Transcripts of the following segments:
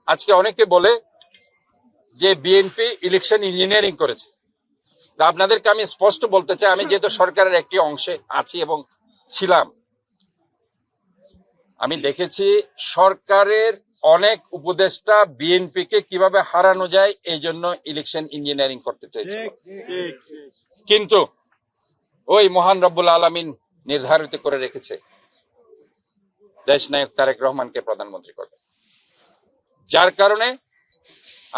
আজকে অনেকে বলে যে বিএনপি ইলেকশন ইঞ্জিনিয়ারিং করেছে। তা আপনাদেরকে আমি স্পষ্ট বলতে চাই, আমি যেহেতু সরকারের একটি অংশে আছি এবং ছিলাম, আমি দেখেছি সরকারের অনেক উপদেষ্টা বিএনপি কে কিভাবে হারানো যায় এই জন্য ইলেকশন ইঞ্জিনিয়ারিং করতে চাইছে। কিন্তু ওই মহান রব্বুল আলামিন নির্ধারিত করে রেখেছে দেশ নায়ক তারেক রহমানকে প্রধানমন্ত্রী করবে, যার কারণে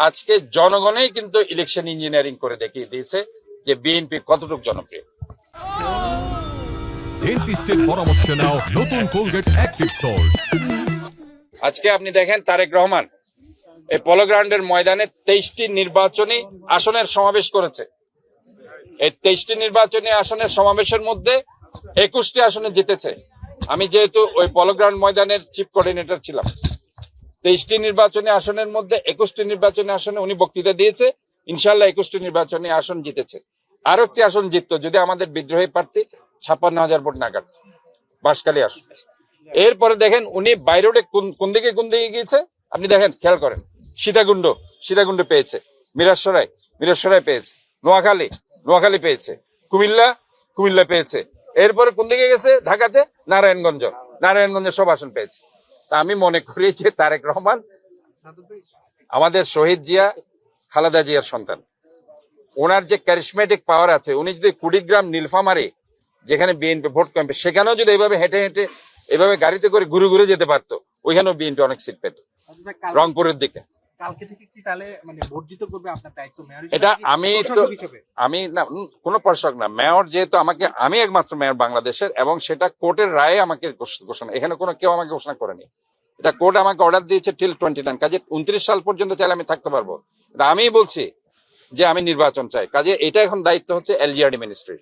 আজকে জনগণই কিন্তু ইলেকশন ইঞ্জিনিয়ারিং করে দেখিয়ে দিয়েছে যে বিএনপি কতটুকু জনপ্রিয়। ডেন্টিস্টের পরামর্শ নাও নতুন কোলগেট অ্যাক্টিভ সল্ট। আজকে আপনি দেখেন তারেক রহমান এই পলো গ্রাউন্ডের ময়দানে 23টি নির্বাচনী আসনের সমাবেশ করেছে। এই 23টি নির্বাচনী আসনের সমাবেশের মধ্যে 21টি আসনে জিতেছে। আমি যেহেতু ওই পলো গ্রাউন্ড ময়দানের চিফ কোঅর্ডিনেটর ছিলাম, 23টি নির্বাচনী আসনের মধ্যে 21টি নির্বাচনী আসনে উনি বক্তৃতা দিয়েছে, ইনশাল্লাহ 21টি নির্বাচনী আসন জিতেছে। আরো একটি আসন জিততো যদি আমাদের বিদ্রোহী প্রার্থী 56,000 ভোট না কাটত, বাঁশখালী আসন। এরপরে দেখেন উনি বাইরে কোন দিকে গিয়েছে আপনি দেখেন, খেয়াল করেন। সীতাকুণ্ড পেয়েছে, মিরাসরাই পেয়েছে, নোয়াখালী পেয়েছে, কুমিল্লা পেয়েছে। এরপরে কোন দিকে গেছে? ঢাকাতে নারায়ণগঞ্জে সব আসন পেয়েছে। তা আমি মনে করি যে তারেক রহমান আমাদের শহীদ জিয়া খালেদা জিয়ার সন্তান। ওনার যে ক্যারিসমেটিক পাওয়ার আছে, উনি যদি কুড়িগ্রাম নীলফামারী যেখানে বিএনপি ভোট কমবে সেখানেও যদি এভাবে হেঁটে এভাবে গাড়িতে করে ঘুরে যেতে পারতো, ওইখানেও বিএনপি অনেক সিট পেত রংপুরের দিকে। এটা আমি না কোনো প্রশাসক না, মেয়র যেহেতু আমি একমাত্র মেয়র বাংলাদেশের, এবং সেটা কোর্টের রায়ে আমাকে ঘোষণা, এখানে কেউ আমাকে ঘোষণা করেনি। এটা কোর্ট আমাকে অর্ডার দিয়েছে টিল 29, কাজে 29 সাল পর্যন্ত চাইলে আমি থাকতে পারবো। আমি বলছি যে আমি নির্বাচন চাই, কাজে এটা এখন দায়িত্ব হচ্ছে এলজিআরডি মিনিস্ট্রির,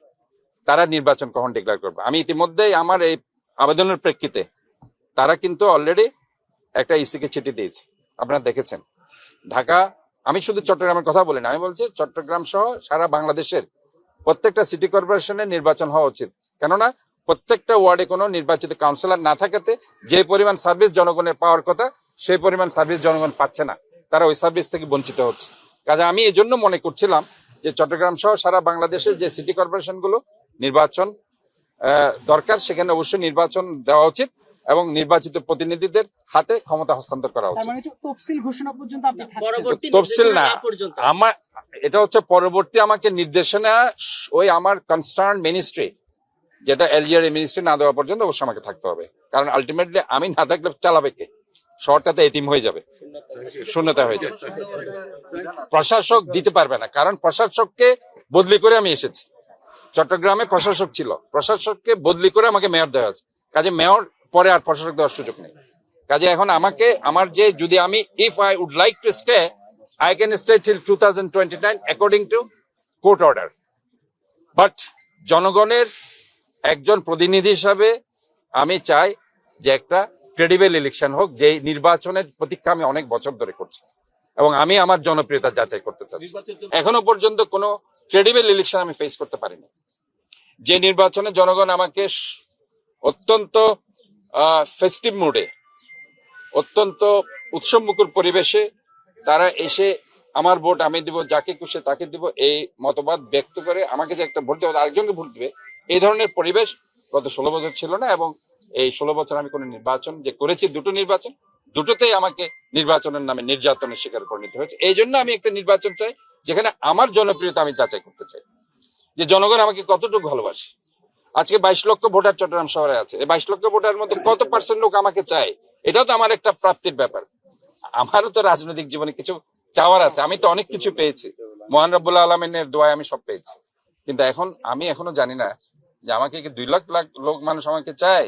তারা নির্বাচন কখন ডিক্লেয়ার করবে। আমি ইতিমধ্যেই আমার এই আবেদনের প্রেক্ষিতে তারা কিন্তু অলরেডি একটা ইসিকে চিঠি দিয়েছে, আপনারা দেখেছেন। ঢাকা, আমি শুধু চট্টগ্রামের কথা বলি না, আমি বলছি চট্টগ্রাম সহ সারা বাংলাদেশের প্রত্যেকটা সিটি কর্পোরেশনের নির্বাচন হওয়া উচিত। কেননা প্রত্যেকটা ওয়ার্ডে কোনো নির্বাচিত কাউন্সিলর না থাকাতে যে পরিমাণ সার্ভিস জনগণের পাওয়ার কথা সেই পরিমাণ সার্ভিস জনগণ পাচ্ছে না, তারা ওই সার্ভিস থেকে বঞ্চিত হচ্ছে। কাজে আমি এই জন্য মনে করছিলাম যে চট্টগ্রাম সহ সারা বাংলাদেশের যে সিটি কর্পোরেশন গুলো নির্বাচন দরকার, সেখানে অবশ্যই নির্বাচন দেওয়া উচিত এবং নির্বাচিত প্রতিনিধিদের হাতে ক্ষমতা হস্তান্তর করা উচিত। তফসিল ঘোষণা পর্যন্ত আপনি তফসিল না, আমার এটা হচ্ছে পরবর্তী আমাকে নির্দেশনা ওই আমার কনসার্ন মিনিস্ট্রি, যেটা এলজিআরডি মিনিস্ট্রি না দেওয়া পর্যন্ত অবশ্যই আমাকে থাকতে হবে। কারণ আলটিমেটলি আমি না থাকলে চালাবে কে? শহরটাতে এতিম হয়ে যাবে, শূন্যতা হয়ে যাবে। প্রশাসক দিতে পারবে না, কারণ প্রশাসককে বদলি করে আমি এসেছি। চট্টগ্রামে প্রশাসক ছিল, প্রশাসককে বদলি করে আমাকে মেয়র দেওয়া আছে। কাজে মেয়র পরে আর প্রশাসক দেওয়ার সুযোগ নেই। কাজে এখন আমাকে যদি আমি if I would like to stay, I can stay till 2029 according to court order. But জনগণের একজন প্রতিনিধি হিসাবে আমি চাই যে একটা ক্রেডিবল ইলেকশন হোক, যে নির্বাচনের প্রতীক্ষা আমি অনেক বছর ধরে করছি এবং আমি আমার জনপ্রিয়তা যাচাই করতে চাচ্ছি। এখনো পর্যন্ত কোনো ক্রেডিবল ইলেকশন আমি ফেস করতে পারিনি, যে নির্বাচনে জনগণ আমাকে অত্যন্ত ফেস্টিভ মুডে, অত্যন্ত উৎসবমুখর পরিবেশে তারা এসে আমার ভোট আমি দিব, যাকে খুশি তাকে দিব, এই মতবাদ ব্যক্ত করে আমাকে যে একটা ভোট দেবে আরেকজনকে ভোট দিবে, এই ধরনের পরিবেশ গত 16 বছর ছিল না। এবং এই 16 বছর আমি কোনো নির্বাচন যে করেছি, দুটো নির্বাচন, দুটোতেই আমাকে নির্বাচনের নামে নির্যাতনের শিকার পরিণত হয়েছে। এই জন্য আমি একটা নির্বাচন চাই যেখানে আমার জনপ্রিয়তা আমি যাচাই করতে চাই, যে জনগণ আমাকে কতটুকু ভালোবাসে। আজকে 22 লক্ষ ভোটার চট্টগ্রাম শহরে আছে, এই 22 লক্ষ ভোটার মধ্যে কত পার্সেন্ট লোক আমাকে চায়, এটাও তো আমার একটা প্রাপ্তির ব্যাপার। আমারও তো রাজনৈতিক জীবনে কিছু চাওয়ার আছে, আমি তো অনেক কিছু পেয়েছি, মহান রব্বুল আলামিনের দোয়ায় আমি সব পেয়েছি। কিন্তু আমি এখনো জানি না যে আমাকে কি 2 লাখ লোক মানুষ আমাকে চায়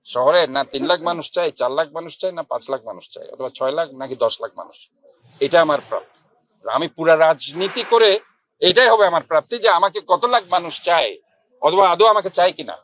শহরে, না 3 লাখ মানুষ চাই, 4 লাখ মানুষ চাই, না 5 লাখ মানুষ চাই, অথবা 6 লাখ নাকি 10 লাখ মানুষ। এটা আমার প্রাপ্তি। আমি পুরা রাজনীতি করে এটাই হবে আমার প্রাপ্তি, যে আমাকে কত লাখ মানুষ চায় অথবা আদৌ আমাকে চায় কিনা।